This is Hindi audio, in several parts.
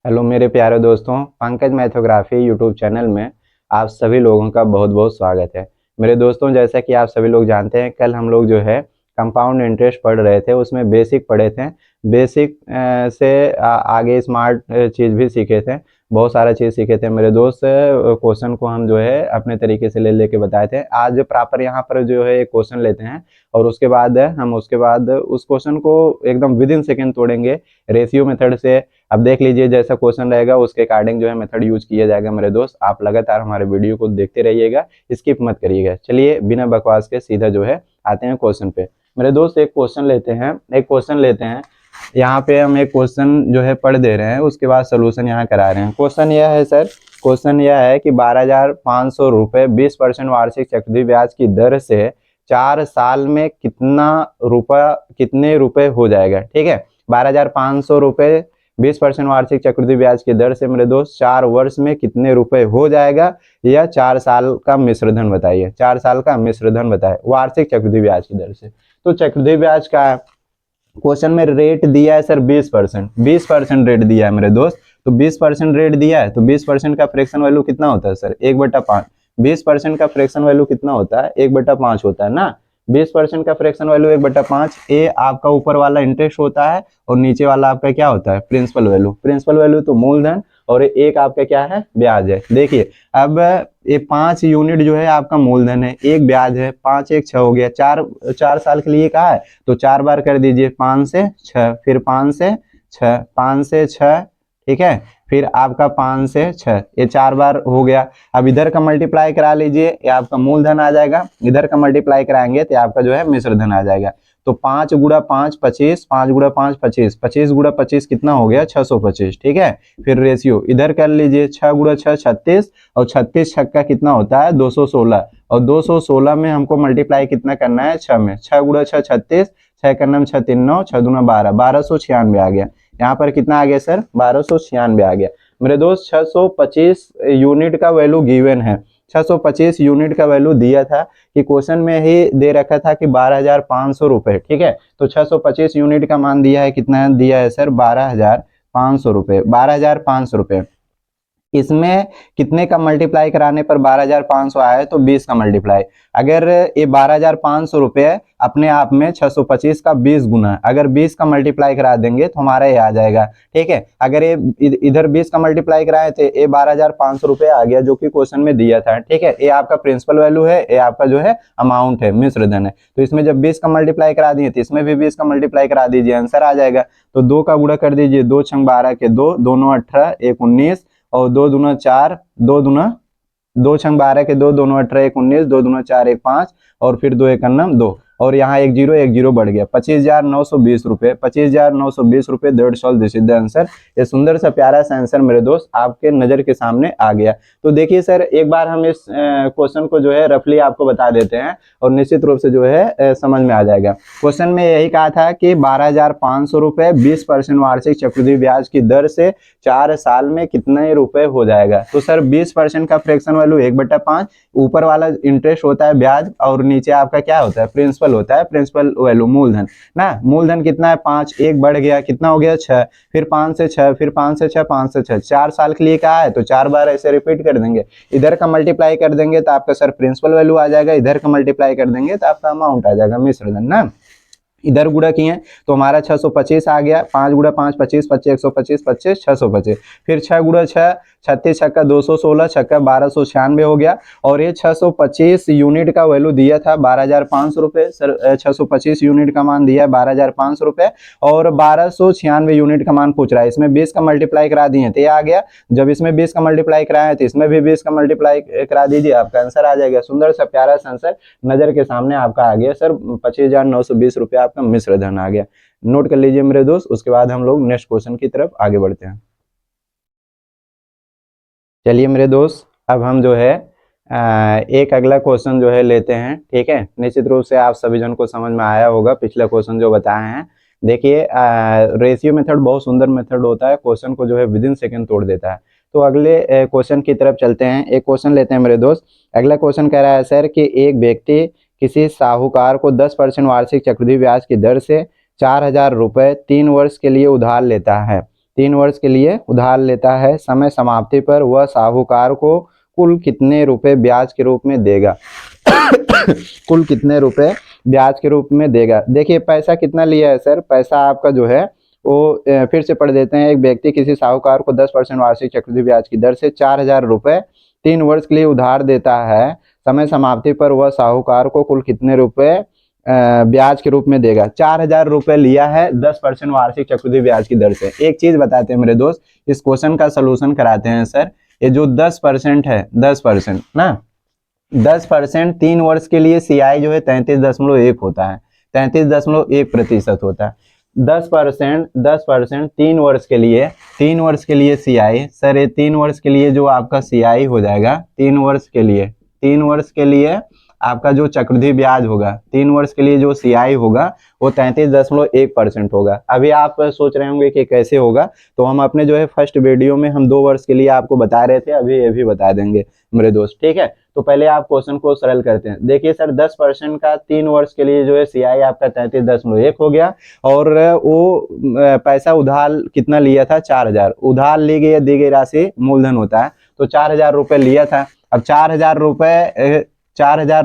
हेलो मेरे प्यारे दोस्तों, पंकज मैथोग्राफी यूट्यूब चैनल में आप सभी लोगों का बहुत बहुत स्वागत है। मेरे दोस्तों, जैसा कि आप सभी लोग जानते हैं, कल हम लोग जो है कंपाउंड इंटरेस्ट पढ़ रहे थे, उसमें बेसिक पढ़े थे। बेसिक से आगे स्मार्ट चीज़ भी सीखे थे, बहुत सारा चीज़ सीखे थे मेरे दोस्त। क्वेश्चन को हम जो है अपने तरीके से ले लेके बताए थे। आज प्रॉपर यहाँ पर जो है एक क्वेश्चन लेते हैं और उसके बाद उस क्वेश्चन को एकदम विद इन सेकेंड तोड़ेंगे रेशियो मेथड से। अब देख लीजिए, जैसा क्वेश्चन रहेगा उसके अकॉर्डिंग जो है मेथड यूज किया जाएगा मेरे दोस्त। आप लगातार हमारे वीडियो को देखते रहिएगा, स्किप मत करिएगा। चलिए बिना बकवास के सीधा जो है आते हैं क्वेश्चन पे। मेरे दोस्त एक क्वेश्चन लेते हैं। यहाँ पे हम एक क्वेश्चन जो है पढ़ दे रहे हैं, उसके बाद सोल्यूशन यहाँ करा रहे हैं। क्वेश्चन यह है सर, क्वेश्चन यह है कि 12,500 रुपये 20% वार्षिक चक्रवृद्धि ब्याज की दर से 4 साल में कितने रुपए हो जाएगा। ठीक है, 12,500 रुपये 20% वार्षिक चक्रवृद्धि ब्याज की दर से मेरे दोस्त 4 वर्ष में कितने रुपए हो जाएगा, या 4 साल का मिश्र धन बताइए। 4 साल का मिश्र धन बताए वार्षिक चक्रवृद्धि ब्याज की दर से। तो चक्रवृद्धि ब्याज का क्वेश्चन में रेट दिया है सर 20% रेट दिया है मेरे दोस्त। तो 20% रेट दिया है तो 20% का फ्रैक्शन वैल्यू कितना होता है सर, 1/5। 20% का फ्रैक्शन वैल्यू कितना होता है, 1/5 होता है ना। 20% का फ्रैक्शन वैल्यू 1/5। ए आपका ऊपर वाला इंटरेस्ट होता है और नीचे वाला आपका क्या होता है, प्रिंसिपल वैल्यू। प्रिंसिपल वैल्यू तो मूलधन और एक आपका क्या है, ब्याज है। देखिए अब ये 5 यूनिट जो है आपका मूलधन है, एक ब्याज है, 5 1 6 हो गया। 4 साल के लिए कहा है तो 4 बार कर दीजिए, 5 से 6, फिर 5 से 6, 5 से 6, ठीक है, फिर आपका 5 से 6, ये 4 बार हो गया। अब इधर का मल्टीप्लाई करा लीजिए, ये आपका मूलधन आ जाएगा। इधर का मल्टीप्लाई कराएंगे तो आपका जो है मिश्र धन आ जाएगा। तो 5 गुणा 5 25, 5 गुणा 5 25, 25 गुणा 25 कितना हो गया, 625। ठीक है, फिर रेशियो इधर कर लीजिए, 6 गुणा 6 36, और 36 छक्का कितना होता है, 216। और 216 में हमको मल्टीप्लाई कितना करना है, 6 में। 6 गुणा 6 36, 6 का नाम 6 3 9, 6 दूना 12, 1296 आ गया। यहाँ पर कितना आ गया सर, 1296 आ गया। मेरे दोस्त 625 यूनिट का वैल्यू गिवन है। 625 यूनिट का वैल्यू दिया था कि क्वेश्चन में ही दे रखा था कि 12,500 रुपए। ठीक है, तो 625 यूनिट का मान दिया है, कितना दिया है सर, 12,500 रुपए। 12,500 रुपए इसमें कितने का मल्टीप्लाई कराने पर 12,500 आया है, तो 20 का मल्टीप्लाई। अगर ये 12,500 रुपये अपने आप में 625 का 20 गुना, अगर 20 का मल्टीप्लाई करा देंगे तो हमारा ये आ जाएगा। ठीक है, अगर ये इधर 20 का मल्टीप्लाई कराए थे, ये 12,500 रुपये आ गया जो कि क्वेश्चन में दिया था। ठीक है, ये आपका प्रिंसिपल वैल्यू है, ये आपका जो है अमाउंट है, मिश्र धन है। तो इसमें जब 20 का मल्टीप्लाई करा दिए तो इसमें भी 20 का मल्टीप्लाई करा दीजिए, आंसर आ जाएगा। तो 2 का गुणा कर दीजिए, 2 छंग 12 के 2, दोनों 18, 1 19, और 2 दूना 4, 2 छंग 12 के 2, दोनों 18 1 19, 2 दूना 4 1 5, और फिर 2 1 2, और यहाँ एक जीरो बढ़ गया, 25,920 रुपये। 25,920 रुपये, that's all, this is the answer. ये सुंदर सा प्यारा सा आंसर मेरे दोस्त आपके नजर के सामने आ गया। तो देखिए सर, एक बार हम इस क्वेश्चन को जो है रफली आपको बता देते हैं और निश्चित रूप से जो है समझ में आ जाएगा। क्वेश्चन में यही कहा था कि 12,500 रुपये 20% वार्षिक चक्रवृद्धि ब्याज की दर से 4 साल में कितने रुपए हो जाएगा। तो सर 20% का फ्रैक्शन वैल्यू 1/5, ऊपर वाला इंटरेस्ट होता है ब्याज, और नीचे आपका क्या होता है, प्रिंसिपल होता है। प्रिंसिपल वैल्यू मूलधन ना, मूलधन कितना है, 5, 1 बढ़ गया, कितना हो गया, 6, फिर 5 से 6, फिर 5 से 6, 5 से 6, 4 साल के लिए कहा है तो 4 बार ऐसे रिपीट कर देंगे। इधर का मल्टीप्लाई कर देंगे तो आपका सर प्रिंसिपल वैल्यू आ जाएगा, इधर का मल्टीप्लाई कर देंगे तो आपका अमाउंट आ जाएगा, मिश्र धन ना। इधर गुणा किए तो हमारा 625 आ गया। 5 गुणा 5 25, 25 125, 25 625, फिर 6 गुणा 6 36, छक्का 216, छक्का 1296 हो गया। और ये 625 यूनिट का वैल्यू दिया था 12,500 रुपये सर। 625 यूनिट का मान दिया है 12,500 रुपये, और 1296 यूनिट का मान पूछ रहा है। इसमें 20 का मल्टीप्लाई करा दिए तो ये आ गया। जब इसमें 20 का मल्टीप्लाई कराए तो इसमें भी 20 का मल्टीप्लाई करा दीजिए, आपका आंसर आ जाएगा। सुंदर सा प्यारा सा आंसर नजर के सामने आपका आ गया सर, 25,920 रुपये आपका मिश्र धन आ गया। नोट कर लीजिए मेरे दोस्त, उसके बाद हम लोग नेक्स्ट क्वेश्चन की तरफ आगे बढ़ते हैं। चलिए मेरे दोस्त, अब हम जो है एक अगला क्वेश्चन जो है लेते हैं। ठीक है, निश्चित रूप से आप सभी जन को समझ में आया होगा पिछले क्वेश्चन जो बताए हैं। देखिए रेशियो मेथड बहुत सुंदर मेथड होता है, क्वेश्चन को जो है विद इन सेकेंड तोड़ देता है। तो अगले क्वेश्चन की तरफ चलते हैं। एक क्वेश्चन लेते हैं मेरे दोस्त। अगला क्वेश्चन कह रहा है सर कि एक व्यक्ति किसी साहूकार को 10% वार्षिक चक्रवृद्धि ब्याज की दर से 4,000 रुपये 3 वर्ष के लिए उधार लेता है। 3 वर्ष के लिए उधार लेता है, समय समाप्ति पर वह साहूकार को कुल कितने रुपए ब्याज के रूप में देगा? कुल कितने रुपए ब्याज के रूप में देगा? देखिए पैसा कितना लिया है सर, पैसा आपका जो है वो फिर से पढ़ देते हैं। एक व्यक्ति किसी साहूकार को 10% वार्षिक चक्रवृद्धि ब्याज की दर से 4,000 रुपए 3 वर्ष के लिए उधार देता है, समय समाप्ति पर वह साहूकार को कुल कितने रुपए ब्याज के रूप में देगा? 4,000 रुपए लिया है 10% वार्षिक चक्रवृद्धि ब्याज की दर से। एक चीज बताते हैं मेरे दोस्त, इस क्वेश्चन का सोल्यूशन कराते हैं सर। ये जो 10% है, 10% ना, 10% 3 वर्ष के लिए CI जो है 33.1 होता है, 33.1% होता है। 10% 3 वर्ष के लिए, 3 वर्ष के लिए CI सर, ये 3 वर्ष के लिए जो आपका CI हो जाएगा, 3 वर्ष के लिए, 3 वर्ष के लिए आपका जो चक्रवृद्धि ब्याज होगा, 3 वर्ष के लिए जो CI होगा वो 33.1% होगा। अभी आप सोच रहे होंगे कि कैसे होगा, तो हम अपने जो है फर्स्ट वीडियो में हम 2 वर्ष के लिए आपको बता रहे थे, अभी ये भी बता देंगे मेरे दोस्त, ठीक है। तो पहले आप क्वेश्चन को सरल करते हैं। देखिए सर 10% का 3 वर्ष के लिए जो है CI आपका 33.1 हो गया, और वो पैसा उधार कितना लिया था? 4,000। उधार ली गई दी गई राशि मूलधन होता है, तो 4,000 रुपए लिया था। अब 4,000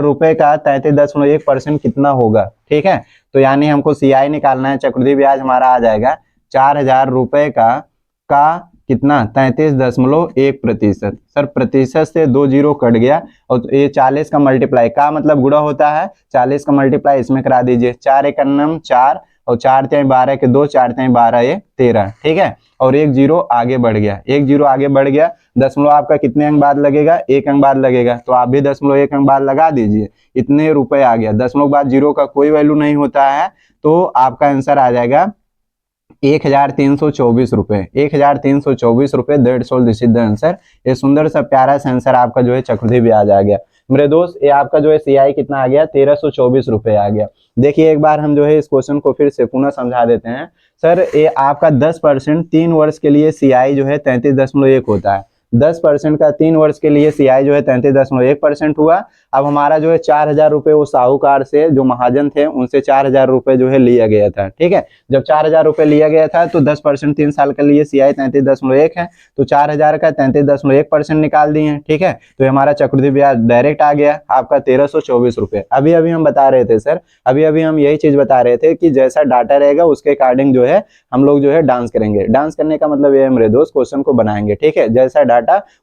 रुपए का 33.1% कितना होगा, ठीक है। तो यानी हमको CI निकालना है, चक्रवृद्धि ब्याज हमारा आ जाएगा 4,000 रुपए का कितना? 33.1%। सर प्रतिशत से 2 जीरो कट गया, और ये 40 का मल्टीप्लाई का मतलब गुणा होता है, 40 का मल्टीप्लाई इसमें करा दीजिए। 4 एक 4 और 4 तिहाई 12 के 2, 4 तिहाई 12 ये 13, ठीक है। और 1 जीरो आगे बढ़ गया, 1 जीरो आगे बढ़ गया। दशमलव आपका कितने अंक बाद लगेगा? 1 अंक बाद लगेगा, तो आप भी 0.1 अंक बाद लगा दीजिए, इतने रुपए आ गया। दशमलव बाद जीरो का कोई वैल्यू नहीं होता है, तो आपका आंसर आ जाएगा 1,324 रुपए। 1,324 रुपए, that's all, this is the answer. ये सुंदर सा प्यारा सा आंसर आपका जो है चक्रवृद्धि ब्याज आ गया मेरे दोस्त। ये आपका जो है CI कितना आ गया? 1,324 रुपए आ गया। देखिए एक बार हम जो है इस क्वेश्चन को फिर से पुनः समझा देते हैं। सर ये आपका 10% 3 वर्ष के लिए CI जो है 33.1 होता है। 10% का 3 वर्ष के लिए CI जो है 33.1% हुआ। अब हमारा जो है 4,000 रुपए वो साहूकार से, जो महाजन थे उनसे 4,000 रुपए जो है लिया गया था, ठीक है। जब 4,000 रुपए लिया गया था तो 10% 3 साल के लिए CI 33.1 है, तो 4,000 का 33.1% निकाल दिए, ठीक है। तो हमारा चक्रवृद्धि ब्याज डायरेक्ट आ गया आपका 1,324 रुपए। अभी अभी हम बता रहे थे सर, अभी अभी हम यही चीज बता रहे थे कि जैसा डाटा रहेगा उसके अकॉर्डिंग जो है हम लोग जो है डांस करेंगे। डांस करने का मतलब ये है मेरे दोस्त, क्वेश्चन को बनाएंगे, ठीक है। जैसा डाटा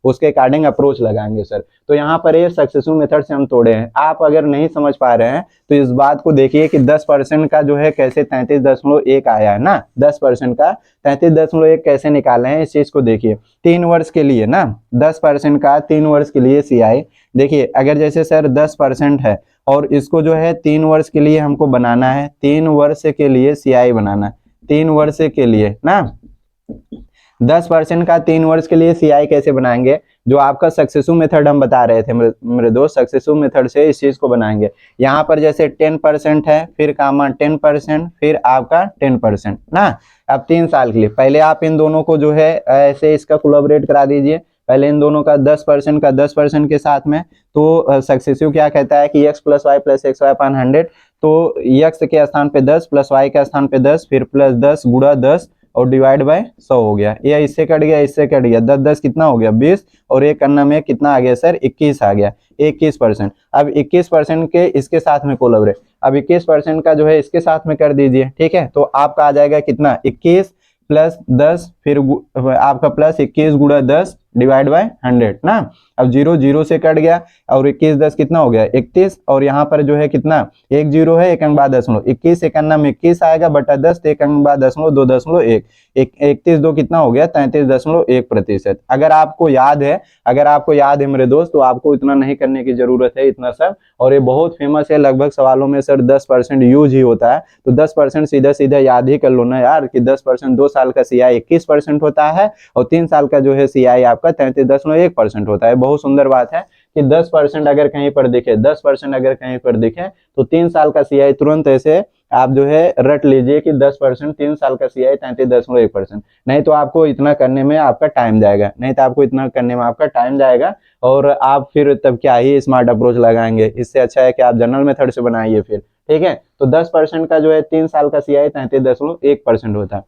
उसके अकॉर्डिंग अप्रोच लगाएंगे सर। तो यहाँ पर ये सक्सेसिव मेथड से हम तोड़े हैं। आप अगर नहीं समझ पा रहे हैं तो इस बात को देखिए कि 10% का जो है कैसे 33.1 आया है ना, 10% का 33.1 कैसे निकाले हैं, इस चीज को देखिए। 3 वर्ष के लिए ना, 10% का 3 वर्ष के लिए CI, देखिए अगर जैसे सर 10% है और इसको जो है 3 वर्ष के लिए हमको बनाना है, 3 वर्ष के लिए CI बनाना है, 3 वर्ष के लिए ना, 10% का 3 वर्ष के लिए CI कैसे बनाएंगे? जो आपका सक्सेसिव मेथड हम बता रहे थे मेरे दोस्त, सक्सेसिव मेथड से इस चीज को बनाएंगे। यहाँ पर जैसे 10% है, फिर कामा 10%, फिर आपका 10% ना। अब 3 साल के लिए पहले आप इन दोनों को जो है ऐसे इसका कोलैबोरेट करा दीजिए। पहले इन दोनों का 10% का 10% के साथ में, तो सक्सेसिव क्या कहता है कि x + y + xy / 100, तो x के स्थान पे 10 प्लस y के स्थान पे 10, फिर प्लस 10 गुणा 10 और डिवाइड बाय 100 हो गया। ये इससे कट गया, इससे कट गया, 10 10 कितना हो गया? 20, और एक अन्ना में कितना आ गया सर? 21 आ गया, 21%। अब 21% के इसके साथ में कोलैबोरेट, अब 21% का जो है इसके साथ में कर दीजिए, ठीक है। तो आपका आ जाएगा कितना? 21 + 10, फिर आपका प्लस 21 गुणा 10 डिवाइड बाय 100 ना। अब 0 0 से कट गया, और 21 10 कितना हो गया? 31, और यहाँ पर जो है कितना? 1 0 है, 1 अंक बाद दशमलव, 21 एक अन्ना में 21 आएगा बटा 10, 1 अंक बाद दशमलव 2.1, 31 2 कितना हो गया? 33.1%। अगर आपको याद है, अगर आपको याद है मेरे दोस्त, तो आपको इतना नहीं करने की जरूरत है, इतना सब। और ये बहुत फेमस है, लगभग सवालों में सर 10% यूज ही होता है, तो 10% सीधा सीधा याद ही कर लो ना यार कि 10% 2 साल का CI 21% होता है, और 3 साल का जो है CI आपका 33.1% होता है। बहुत सुंदर बात है कि 10% अगर कहीं पर दिखे, 10% अगर कहीं पर दिखे, तो 3 साल का CI तुरंत ऐसे आप जो है रट लीजिए कि 10% 3 साल का CI 33.1%। नहीं तो आपको इतना करने में आपका टाइम जाएगा, नहीं तो आपको इतना करने में आपका टाइम जाएगा, और आप फिर तब क्या ही स्मार्ट अप्रोच लगाएंगे। इससे अच्छा है कि आप जनरल मेथड से बनाइए फिर, ठीक है। तो 10% का जो है 3 साल का CI 33.1% होता है।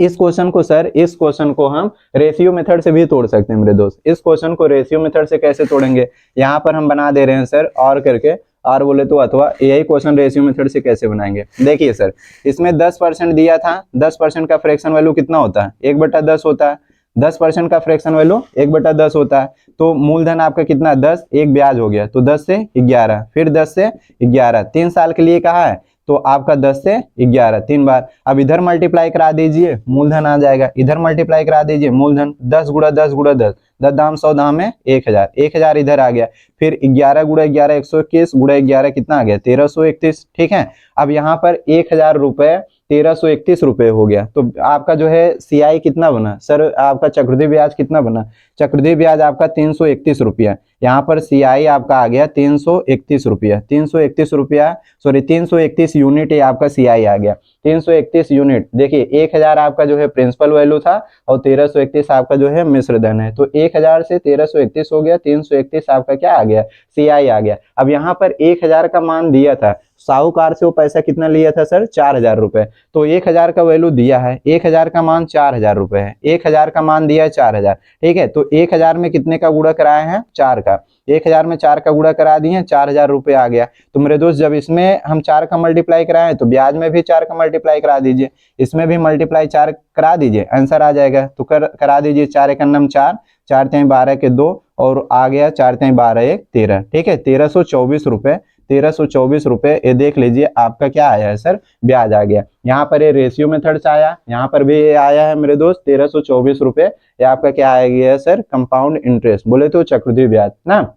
इस क्वेश्चन को हम रेशियो मेथड से भी तोड़ सकते हैं मेरे दोस्त। इस क्वेश्चन को रेशियो मेथड से कैसे तोड़ेंगे, यहाँ पर हम बना दे रहे हैं सर और करके, और बोले तो अथवा यही क्वेश्चन रेशियो मेथड से कैसे बनाएंगे। देखिए सर, इसमें 10% दिया था, 10% का फ्रैक्शन वैल्यू कितना होता है, 1/10 होता है। 10% का फ्रैक्शन वैल्यू 1/10 होता है, तो मूलधन आपका कितना 10, एक ब्याज हो गया तो 10 से 11, फिर 10 से 11, 3 साल के लिए कहा है तो आपका 10 से 11 3 बार। अब इधर मल्टीप्लाई करा दीजिए, मूलधन आ जाएगा, इधर मल्टीप्लाई करा दीजिए मूलधन, 10 गुणा 10 गुणा 10, 10 दाम 100 दाम में 1000, 1000 इधर आ गया, फिर 11 गुणा 11 121 गुणा 11 कितना आ गया 1331। ठीक है, अब यहाँ पर 1000 रुपए 1331 रुपए हो गया, तो आपका जो है सीआई कितना बना सर, आपका चक्रवृद्धि ब्याज कितना बना, चक्रवृद्धि ब्याज आपका 331 रुपया, यहाँ पर सीआई आपका आ गया 331 रुपया, 331 रुपया सॉरी 331 यूनिट ये आपका सीआई आ गया, 331 यूनिट। देखिए 1000 आपका जो है प्रिंसिपल वैल्यू था और 1331 आपका जो है मिश्र धन है, तो 1000 से 1331 हो गया, 331 आपका क्या आ गया सीआई आ गया। अब यहाँ पर 1000 का मान दिया था, साहूकार से वो पैसा कितना लिया था सर 4000 रुपए, तो 1000 का वैल्यू दिया है, 1000 का मान 4000 रुपए है, 1000 का मान दिया है 4000। ठीक है, तो 1000 में कितने का गुणा कराए हैं 4 का, 1000 में 4 का गुणा करा दिए 4000 रुपए आ गया। तो मेरे दोस्त जब इसमें हम 4 का मल्टीप्लाई कराएं तो ब्याज में भी 4 का मल्टीप्लाई करा दीजिए, इसमें भी मल्टीप्लाई 4 करा दीजिए, आंसर आ जाएगा। तो करा दीजिए, 4 एक अन्नम 4, 4 3 12 के 2 और आ गया 4 3 12 1 13। ठीक है, 1324 रुपए, 1324 रुपए ये देख लीजिए आपका क्या आया है सर ब्याज आ गया। यहाँ पर ये रेशियो मेथड से आया, यहाँ पर भी ये आया है मेरे दोस्त 1324 रुपए, ये आपका क्या आ गया है सर कंपाउंड इंटरेस्ट, बोले तो चक्रवृद्धि ब्याज ना।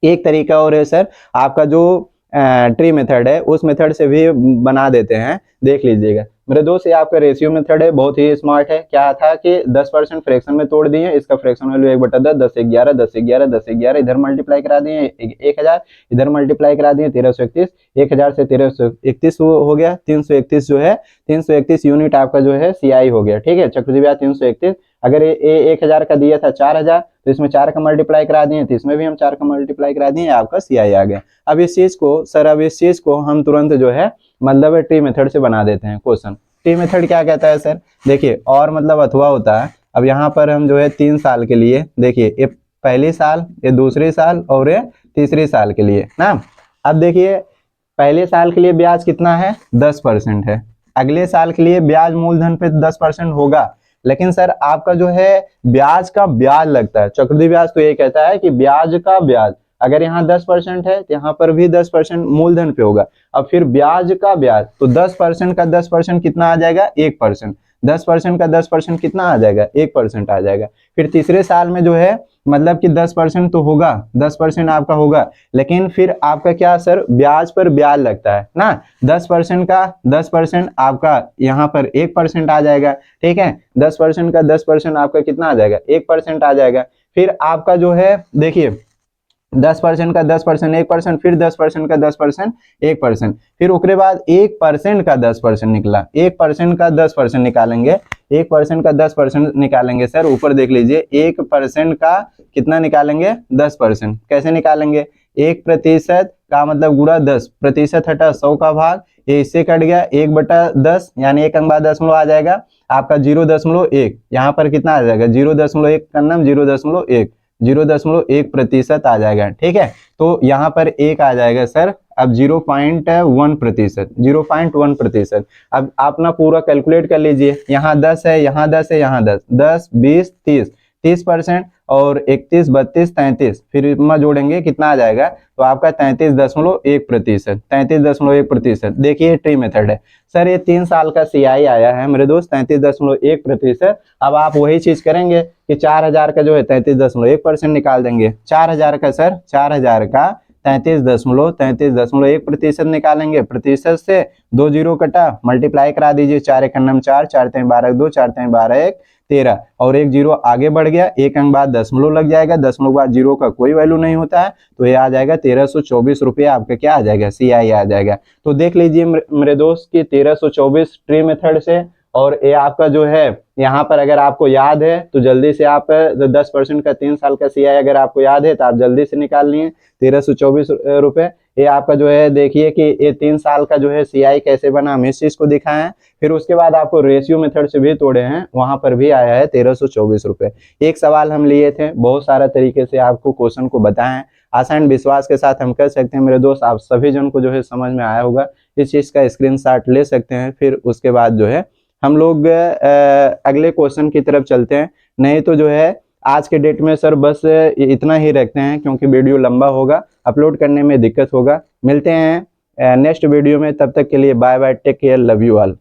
एक तरीका और है सर, आपका जो ट्री मेथड है उस मेथड से भी बना देते हैं, देख लीजिएगा मेरे दोस्त। ये आपका रेशियो मेथड है, बहुत ही स्मार्ट है। क्या था कि 10% फ्रैक्शन में तोड़ दिए, इसका फ्रैक्शन वैल्यू 1/10, 10 से 11, 10 से 11, 10 से 11, इधर मल्टीप्लाई करा दिए 1000, इधर मल्टीप्लाई करा दिए 1331, 1000 से 1331 हो गया, 331 जो है 331 यूनिट आपका जो है सीआई हो गया। ठीक है, चक्रवृद्धि ब्याज 331। अगर ये 1000 का दिया था 4000, तो इसमें 4 का मल्टीप्लाई करा दिए, तो इसमें भी हम 4 का मल्टीप्लाई करा दिए, आपका सीआई आ गया। अब इस चीज को हम तुरंत जो है मतलब ट्री मेथड से बना देते हैं क्वेश्चन। ट्री मेथड क्या कहता है सर, देखिए और मतलब अथवा होता है। अब यहाँ पर हम जो है 3 साल के लिए, देखिए ये पहली साल, ये दूसरी साल और ये तीसरी साल के लिए ना। अब देखिए पहले साल के लिए ब्याज कितना है 10% है, अगले साल के लिए ब्याज मूलधन पे 10% होगा, लेकिन सर आपका जो है ब्याज का ब्याज लगता है। चक्रवृद्धि ब्याज तो ये कहता है कि ब्याज का ब्याज, अगर यहाँ 10% है तो यहाँ पर भी 10% मूलधन पे होगा। अब फिर ब्याज का ब्याज, तो 10% का 10% कितना आ जाएगा 1%, 10% का 10% कितना आ जाएगा 1% आ जाएगा। फिर तीसरे साल में जो है मतलब कि 10% तो होगा, 10% आपका होगा, लेकिन फिर आपका क्या सर ब्याज पर ब्याज लगता है ना। 10% का 10% आपका यहाँ पर 1% आ जाएगा। ठीक है, 10% का 10% आपका कितना आ जाएगा 1% आ जाएगा। फिर आपका जो है देखिए 10% का 10% 1%, फिर 10% का 10% 1%, फिर उसके बाद 1% का 10% निकला, 1% का 10% निकालेंगे, 1% का 10% निकालेंगे सर, ऊपर देख लीजिए 1% का कितना निकालेंगे 10%। कैसे निकालेंगे, 1% का मतलब गुणा 10, प्रतिशत हटा 100 का भाग, ये इससे कट गया 1/10 यानी 1 अंक बाद दशमलव आ जाएगा आपका 0.1, यहाँ पर कितना आ जाएगा 0.1 का नाम 0.1, 0.1% आ जाएगा। ठीक है, तो यहाँ पर 1 आ जाएगा सर, अब 0.1%, 0.1%। अब आप ना पूरा कैलकुलेट कर लीजिए, यहाँ 10 है, यहाँ 10 है, यहाँ 10, 10 20 30, 30% और 31 32 33, फिर इसमें जोड़ेंगे कितना आ जाएगा, तो आपका 33.1%, 33.1%। देखिए ट्री मेथड है सर, ये 3 साल का सीआई आया है मेरे दोस्त 33.1%। अब आप वही चीज करेंगे कि 4000 का जो है 33.1% निकाल देंगे, 4000 का सर 4000 का 33.1% निकालेंगे, प्रतिशत से 2 जीरो कटा, मल्टीप्लाई करा दीजिए, 4 एक अन्नम 4, 4 3 12 2, 4 3 12 1 13, और 1 जीरो आगे बढ़ गया, 1 अंक बाद दशमलव लग जाएगा, दशमलव बाद जीरो का कोई वैल्यू नहीं होता है, तो ये आ जाएगा 1324 रुपये आपका क्या आ जाएगा सीआई आ जाएगा। तो देख लीजिए मेरे दोस्त की 1324 ट्री मेथड से और ये आपका जो है यहाँ पर अगर आपको याद है तो जल्दी से आप 10% का 3 साल का सीआई अगर आपको याद है तो आप जल्दी से निकाल लिए 1324 रुपये। ये आपका जो है देखिए कि ये 3 साल का जो है सीआई कैसे बना, हम इस चीज को दिखाए हैं। फिर उसके बाद आपको रेशियो मेथड से भी तोड़े हैं, वहां पर भी आया है 1324 रुपये। एक सवाल हम लिए थे, बहुत सारा तरीके से आपको क्वेश्चन को बताएं, आसान विश्वास के साथ हम कर सकते हैं मेरे दोस्त। आप सभी जन को जो है समझ में आया होगा, इस चीज का स्क्रीनशॉट ले सकते हैं। फिर उसके बाद जो है हम लोग अगले क्वेश्चन की तरफ चलते हैं। नहीं तो जो है आज के डेट में सर बस इतना ही रखते हैं, क्योंकि वीडियो लंबा होगा, अपलोड करने में दिक्कत होगा। मिलते हैं नेक्स्ट वीडियो में, तब तक के लिए bye bye, take care, love you all.